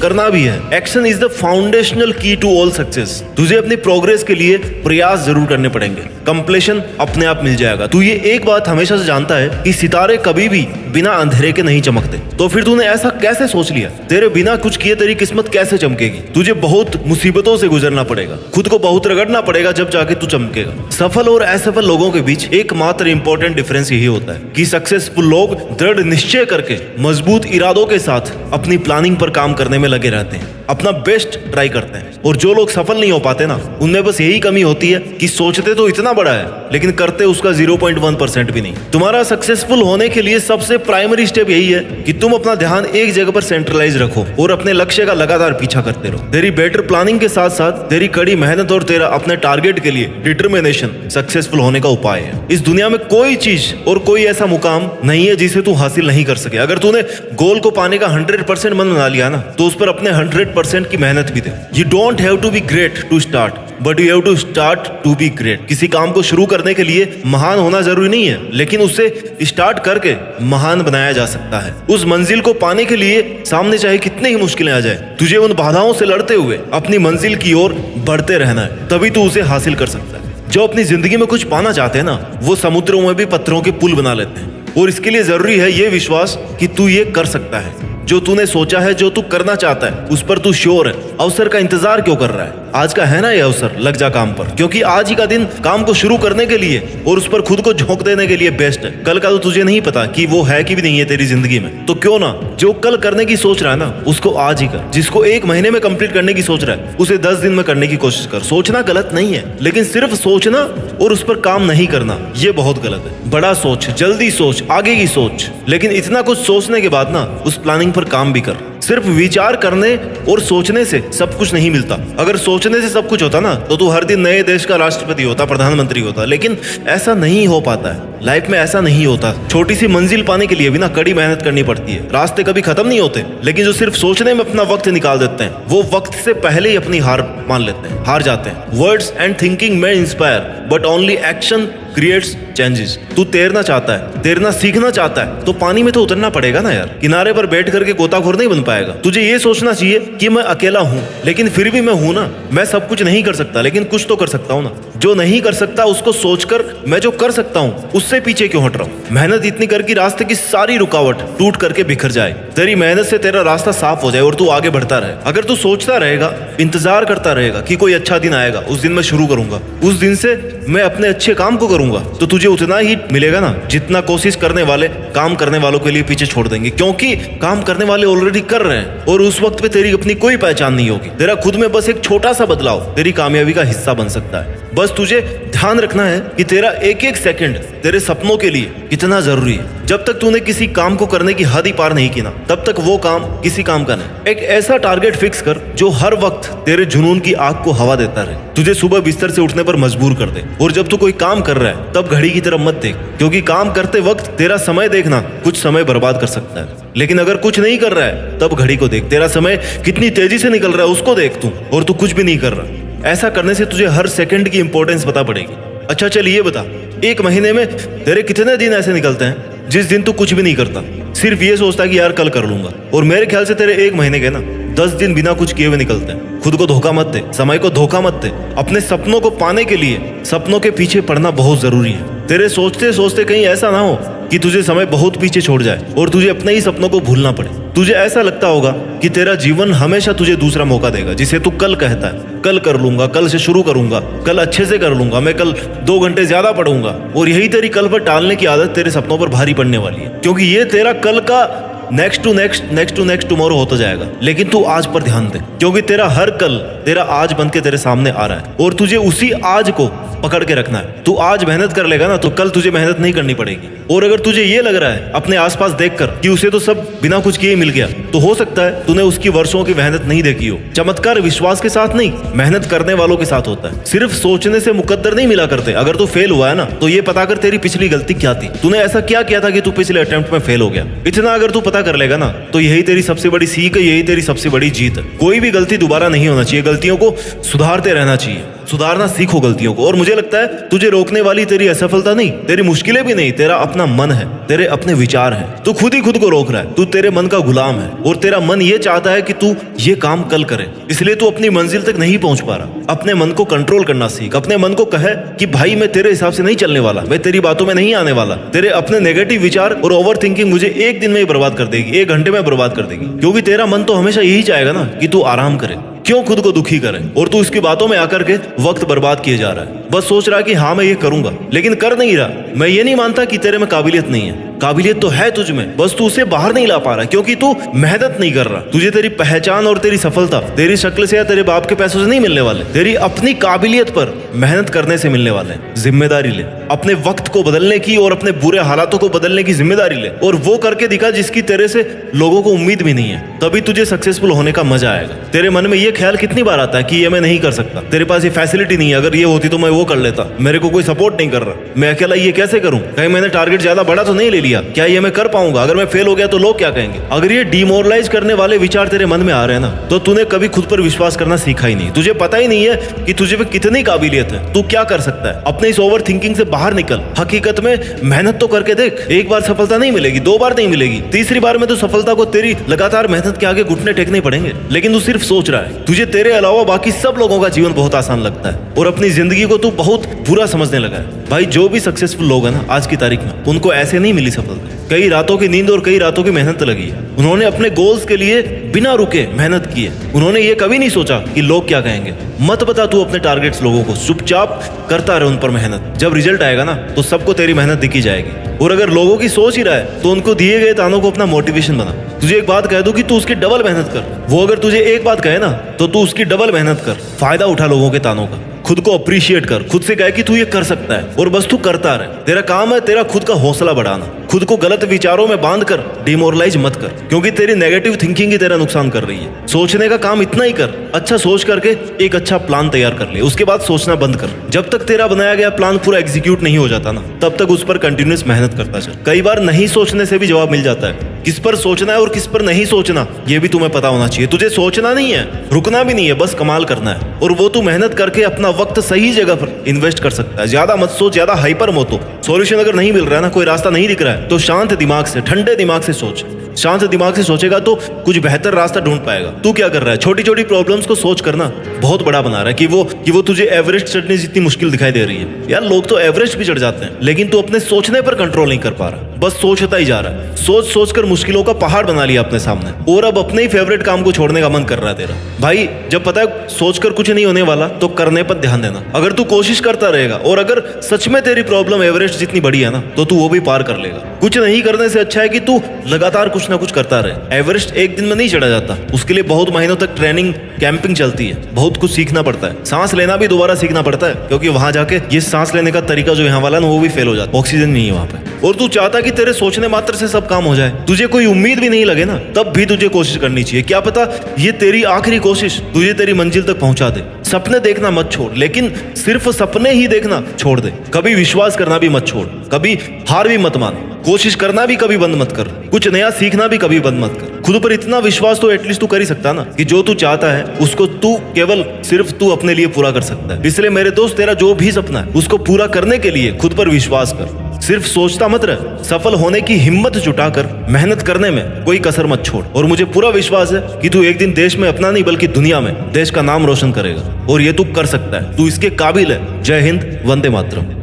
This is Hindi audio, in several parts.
करना भी है। एक्शन इज द फाउंडेशनल की टू ऑल सक्सेस। तुझे अपनी प्रोग्रेस के लिए प्रयास जरूर करने पड़ेंगे, कंप्लीशन अपने आप मिल जाएगा। तू ये एक बात हमेशा से जानता है कि सितारे कभी भी बिना अंधेरे के नहीं चमकते, तो फिर तूने ऐसा कैसे सोच लिया? तेरे बिना कुछ किए तेरी किस्मत कैसे चमकेगी? तुझे बहुत मुसीबतों से गुजरना पड़ेगा, खुद को बहुत रगड़ना पड़ेगा, जब जाके तू चमकेगा। सफल और असफल लोगों के बीच एकमात्र इंपॉर्टेंट डिफरेंस यही होता है कि सक्सेसफुल लोग दृढ़ निश्चय करके मजबूत इरादों के साथ अपनी प्लानिंग पर काम करने में लगे रहते हैं, अपना बेस्ट ट्राई करते हैं। और जो लोग सफल नहीं हो पाते ना, उनमें बस यही कमी होती है कि सोचते तो इतना बड़ा है लेकिन करते उसका 0.1% भी नहीं। तुम्हारा सक्सेसफुल होने के लिए सबसे प्राइमरी स्टेप यही है कि तुम अपना ध्यान एक जगह पर सेंट्रलाइज रखो और अपने लक्ष्य का लगातार पीछा करते रहो। तेरी बेटर प्लानिंग के साथ साथ तेरी कड़ी मेहनत और तेरा अपने टारगेट के लिए डिटर्मिनेशन सक्सेसफुल होने का उपाय है। इस दुनिया में कोई चीज और कोई ऐसा मुकाम नहीं है जिसे तू हासिल नहीं कर सके। अगर तूने गोल को पाने का 100% मन बना लिया ना, तो उस पर अपने 100% की मेहनत भी दे। You don't have to be great to start, but you have to start to be great. किसी काम को शुरू करने के लिए महान होना जरूरी नहीं है, लेकिन उससे स्टार्ट करके महान बनाया जा सकता है। उस मंजिल को पाने के लिए सामने चाहे कितने ही मुश्किलें आ जाए, तुझे उन बाधाओं से लड़ते हुए अपनी मंजिल की ओर बढ़ते रहना है, तभी तू उसे हासिल कर सकता है। जो अपनी जिंदगी में कुछ पाना चाहते हैं ना, वो समुद्रों में भी पत्थरों के पुल बना लेते हैं, और इसके लिए जरूरी है ये विश्वास कि तू ये कर सकता है। जो तूने सोचा है, जो तू करना चाहता है, उस पर तू श्योर है। अवसर का इंतजार क्यों कर रहा है? आज का है ना ये अवसर, लग जा काम पर, क्योंकि आज ही का दिन काम को शुरू करने के लिए और उस पर खुद को झोंक देने के लिए बेस्ट है। कल का तो तुझे नहीं पता कि वो है कि भी नहीं है तेरी जिंदगी में, तो क्यों ना जो कल करने की सोच रहा है ना, उसको आज ही कर। जिसको 1 महीने में कंप्लीट करने की सोच रहा है, उसे 10 दिन में करने की कोशिश कर। सोचना गलत नहीं है, लेकिन सिर्फ सोचना और उस पर काम नहीं करना, ये बहुत गलत है। बड़ा सोच, जल्दी सोच, आगे की सोच, लेकिन इतना कुछ सोचने के बाद ना उस प्लानिंग पर काम भी कर। सिर्फ विचार करने और सोचने से सब कुछ नहीं मिलता। अगर सोचने से सब कुछ होता ना, तो तू हर दिन नए देश का राष्ट्रपति होता, प्रधानमंत्री होता, लेकिन ऐसा नहीं हो पाता है। लाइफ में ऐसा नहीं होता। छोटी सी मंजिल पाने के लिए भी ना कड़ी मेहनत करनी पड़ती है। रास्ते कभी खत्म नहीं होते, लेकिन जो सिर्फ सोचने में अपना वक्त निकाल देते हैं, वो वक्त से पहले ही अपनी हार मान लेते हैं, हार जाते हैं। वर्ड्स एंड थिंकिंग में inspire, but only action creates changes. तू तैरना चाहता है, तैरना सीखना चाहता है, तो पानी में तो उतरना पड़ेगा ना यार। किनारे पर बैठ करके गोताखोर नहीं बन पाएगा। तुझे ये सोचना चाहिए कि मैं अकेला हूँ, लेकिन फिर भी मैं हूँ ना। मैं सब कुछ नहीं कर सकता, लेकिन कुछ तो कर सकता हूँ ना। जो नहीं कर सकता उसको सोचकर मैं जो कर सकता हूँ उससे पीछे क्यों हट रहा हूँ? मेहनत इतनी कर कि रास्ते की सारी रुकावट टूट करके बिखर जाए। तेरी मेहनत से तेरा रास्ता साफ हो जाए और तू आगे बढ़ता रहे। अगर तू सोचता रहेगा, इंतजार करता रहेगा कि कोई अच्छा दिन आएगा, उस दिन मैं शुरू करूंगा, उस दिन से मैं अपने अच्छे काम को करूंगा, तो तुझे उतना ही मिलेगा ना जितना कोशिश करने वाले काम करने वालों के लिए पीछे छोड़ देंगे। क्योंकि काम करने वाले ऑलरेडी कर रहे हैं और उस वक्त पे तेरी अपनी कोई पहचान नहीं होगी। तेरा खुद में बस एक छोटा सा बदलाव तेरी कामयाबी का हिस्सा बन सकता है। बस तुझे ध्यान रखना है कि तेरा एक एक सेकंड तेरे सपनों के लिए कितना जरूरी है। जब तक तूने किसी काम को करने की हद ही पार नहीं की ना, तब तक वो काम किसी काम का नहीं। एक ऐसा टारगेट फिक्स कर जो हर वक्त तेरे जुनून की आग को हवा देता रहे, तुझे सुबह बिस्तर से उठने पर मजबूर कर दे। और जब तू कोई काम कर रहा है, तब घड़ी की तरफ मत देख, क्योंकि काम करते वक्त तेरा समय देखना कुछ समय बर्बाद कर सकता है। लेकिन अगर कुछ नहीं कर रहा है, तब घड़ी को देख, तेरा समय कितनी तेजी से निकल रहा है उसको देख तू, और तू कुछ भी नहीं कर रहा। ऐसा करने से तुझे हर सेकंड की इंपॉर्टेंस पता पड़ेगी। अच्छा चल ये बता, 1 महीने में तेरे कितने दिन ऐसे निकलते हैं जिस दिन तू कुछ भी नहीं करता, सिर्फ ये सोचता कि यार कल कर लूंगा? और मेरे ख्याल से तेरे 1 महीने के ना 10 दिन बिना कुछ किए हुए निकलते हैं। खुद को धोखा मत दे, समय को धोखा मत दे। अपने सपनों को पाने के लिए सपनों के पीछे पड़ना बहुत जरूरी है। तेरे सोचते सोचते कहीं ऐसा ना हो कि तुझे समय बहुत पीछे छोड़ जाए और तुझे अपने ही सपनों को भूलना पड़े। तुझे ऐसा लगता होगा कि तेरा जीवन हमेशा तुझे दूसरा मौका देगा, जिसे तू कल कहता है, कल कर लूंगा, कल से शुरू करूंगा, कल अच्छे से कर लूंगा, मैं कल 2 घंटे ज्यादा पढ़ूंगा। और यही तेरी कल पर टालने की आदत तेरे सपनों पर भारी पड़ने वाली है, क्योंकि ये तेरा कल का नेक्स्ट टू नेक्स्ट टुमारो होता जाएगा। लेकिन तू आज पर ध्यान दे, क्योंकि तेरा हर कल तेरा आज बन के तेरे सामने आ रहा है और तुझे उसी आज को पकड़ के रखना है। तू आज मेहनत कर लेगा ना, तो कल तुझे मेहनत नहीं करनी पड़ेगी। और अगर तुझे ये लग रहा है अपने आसपास देखकर कि उसे तो सब बिना कुछ किए मिल गया, तो हो सकता है तूने उसकी वर्षों की मेहनत नहीं देखी हो। चमत्कार विश्वास के साथ नहीं, मेहनत करने वालों के साथ होता है। सिर्फ सोचने से मुकद्दर नहीं मिला करते। अगर तू फेल हुआ है ना, तो ये पता कर तेरी पिछली गलती क्या थी, तूने ऐसा क्या किया था कि तू पिछले अटेम्प्ट में फेल हो गया। इतना अगर तू पता कर लेगा ना, तो यही तेरी सबसे बड़ी सीख है, यही तेरी सबसे बड़ी जीत है। कोई भी गलती दोबारा नहीं होना चाहिए, गलतियों को सुधारते रहना चाहिए। सुधारना सीखो गलतियों को। और मुझे लगता है तुझे रोकने वाली तेरी असफलता नहीं, तेरी मुश्किलें भी नहीं, तेरा अपना मन है, तेरे अपने विचार हैं। तू खुद ही खुद को रोक रहा है, तू तेरे मन का गुलाम है और तेरा मन ये चाहता है कि तू ये काम कल करे, इसलिए तू अपनी मंजिल तक नहीं पहुंच पा रहा। अपने मन को कंट्रोल करना सीख। अपने मन को कहे कि भाई मैं तेरे हिसाब से नहीं चलने वाला, मैं तेरी बातों में नहीं आने वाला। तेरे अपने नेगेटिव विचार और ओवर थिंकिंग मुझे एक दिन में ही बर्बाद कर देगी, 1 घंटे में बर्बाद कर देगी। क्योंकि तेरा मन तो हमेशा यही चाहेगा ना कि तू आराम करे, क्यों खुद को दुखी करे। और तू इसकी बातों में आकर के वक्त बर्बाद किए जा रहा है। बस सोच रहा है कि हाँ मैं ये करूंगा, लेकिन कर नहीं रहा। मैं ये नहीं मानता कि तेरे में काबिलियत नहीं है, काबिलियत तो है तुझ में, बस तू उसे बाहर नहीं ला पा रहा क्योंकि तू मेहनत नहीं कर रहा। तुझे तेरी पहचान और तेरी सफलता तेरी शक्ल से या तेरे बाप के पैसों से नहीं मिलने वाले, तेरी अपनी काबिलियत पर मेहनत करने से मिलने वाले। जिम्मेदारी ले, अपने वक्त को बदलने की और अपने बुरे हालातों को बदलने की जिम्मेदारी ले, और वो करके दिखा जिसकी तेरे से लोगों को उम्मीद भी नहीं है। तभी तुझे सक्सेसफुल होने का मजा आएगा। तेरे मन में ये ख्याल कितनी बार आता है कि ये मैं नहीं कर सकता, तेरे पास ये फैसिलिटी नहीं है, अगर ये होती तो मैं वो कर लेता, मेरे को कोई सपोर्ट नहीं कर रहा, मैं अकेला ये कैसे करूं, कहीं मैंने टारगेट ज्यादा बड़ा तो नहीं ले लिया, क्या ये मैं कर पाऊंगा, अगर मैं फेल हो गया तो लोग क्या कहेंगे। अगर ये डिमोरलाइज करने वाले विचार तेरे मन में आ रहे हैं ना, तो तूने कभी खुद पर विश्वास करना सीखा ही नहीं। तुझे पता ही नहीं है कि तुझे पे कितनी काबिलियत है, तू क्या कर सकता है। अपने इस ओवर थिंकिंग से बाहर निकल। हकीकत में मेहनत तो करके देख। एक बार सफलता नहीं मिलेगी, 2 बार नहीं मिलेगी, तीसरी बार में तो सफलता को तेरी लगातार मेहनत के आगे घुटने टेकने पड़ेंगे। लेकिन तू सिर्फ सोच रहा है, तुझे तेरे अलावा बाकी सब लोगों का जीवन बहुत आसान लगता है और अपनी जिंदगी को तू बहुत बुरा समझने लगा है। भाई जो भी सक्सेसफुल लोग हैं ना आज की तारीख में, उनको ऐसे नहीं मिली सफलता। कई रातों की नींद और कई रातों की मेहनत लगी है। उन्होंने अपने गोल्स के लिए बिना रुके मेहनत की है। उन्होंने ये कभी नहीं सोचा कि लोग क्या कहेंगे। मत बता तू अपने टारगेट्स लोगों को, चुपचाप करता रहे उन पर मेहनत। जब रिजल्ट आएगा ना तो सबको तेरी मेहनत दिखी जाएगी। और अगर लोगों की सोच ही रहा है तो उनको दिए गए तानों को अपना मोटिवेशन बना। तुझे एक बात कह दूं कि तू उसकी डबल मेहनत कर। वो अगर तुझे एक बात कहे ना तो तू उसकी डबल मेहनत कर। फायदा उठा लोगों के तानों का। खुद को अप्रिशिएट कर, खुद से कहे कि तू ये कर सकता है और बस तू करता रहे। तेरा काम है तेरा खुद का हौसला बढ़ाना। खुद को गलत विचारों में बांध कर डिमोरलाइज मत कर, क्योंकि तेरी नेगेटिव थिंकिंग ही तेरा नुकसान कर रही है। सोचने का काम इतना ही कर, अच्छा सोच करके एक अच्छा प्लान तैयार कर ले, उसके बाद सोचना बंद कर। जब तक तेरा बनाया गया प्लान पूरा एग्जीक्यूट नहीं हो जाता ना, तब तक उस पर कंटिन्यूअस मेहनत करता चल। कई बार नहीं सोचने से भी जवाब मिल जाता है। किस पर सोचना है और किस पर नहीं सोचना ये भी तुम्हें पता होना चाहिए। तुझे सोचना नहीं है, रुकना भी नहीं है, बस कमाल करना है। और वो तू मेहनत करके अपना वक्त सही जगह पर इन्वेस्ट कर सकता है। ज्यादा मत सोच, ज्यादा हाइपर मत हो। सॉल्यूशन अगर नहीं मिल रहा है ना, कोई रास्ता नहीं दिख रहा है, तो शांत दिमाग से, ठंडे दिमाग से सोच। शांत दिमाग से सोचेगा तो कुछ बेहतर रास्ता ढूंढ पाएगा। तू क्या कर रहा है, छोटी छोटी प्रॉब्लम्स को सोच करना बहुत बड़ा बना रहा है कि वो तुझे एवरेस्ट चढ़ने जितनी मुश्किल दिखाई दे रही है। यार लोग तो एवरेस्ट भी चढ़ जाते हैं, लेकिन तू अपने सोचने पर कंट्रोल नहीं कर पा रहा, बस सोचता ही जा रहा है। सोच सोच कर मुश्किलों का पहाड़ बना लिया अपने सामने, और अब अपने ही फेवरेट काम को छोड़ने का मन कर रहा है तेरा। भाई जब पता है सोचकर कुछ नहीं होने वाला तो करने पर ध्यान देना। अगर तू कोशिश करता रहेगा और अगर सच में तेरी प्रॉब्लम एवरेस्ट जितनी बड़ी है ना, तो तू वो भी पार कर लेगा। कुछ नहीं करने से अच्छा है कि तू लगातार कुछ ना कुछ करता रहे। एवरेस्ट एक दिन में नहीं चढ़ा जाता, उसके लिए बहुत महीनों तक ट्रेनिंग कैंपिंग चलती है, बहुत कुछ सीखना पड़ता है। सांस लेना भी दोबारा सीखना पड़ता है, क्योंकि वहां जाके ये सांस लेने का तरीका जो यहाँ वाला ना वो भी फेल हो जाता है, ऑक्सीजन नहीं है वहां पे। और तू चाहता कि तेरे सोचने मात्र से सब काम हो जाए, तुझे कोई उम्मीद भी नहीं लगे ना, तब भी तुझे कोशिश करनी चाहिए। क्या पता ये तेरी आखिरी कोशिश तुझे तेरी मंजिल तक पहुंचा दे। सपने देखना मत छोड़, लेकिन सिर्फ सपने ही देखना छोड़ दे। कभी विश्वास करना भी मत छोड़, कभी हार भी मत मान, कोशिश करना भी कभी बंद मत कर, कुछ नया सीखना भी कभी बंद मत कर। खुद पर इतना विश्वास तो एटलीस्ट तू कर ही सकता ना कि जो तू चाहता है उसको तू केवल सिर्फ तू अपने लिए पूरा कर सकता है। इसलिए मेरे दोस्त, तेरा जो भी सपना है उसको पूरा करने के लिए खुद पर विश्वास कर। सिर्फ सोचता मत रह, सफल होने की हिम्मत जुटाकर मेहनत करने में कोई कसर मत छोड़। और मुझे पूरा विश्वास है कि तू एक दिन देश में अपना नहीं बल्कि दुनिया में देश का नाम रोशन करेगा, और ये तू कर सकता है। तू इसके काबिल है। जय हिंद, वंदे मातरम।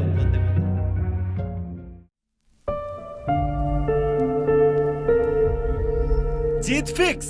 जीत फिक्स।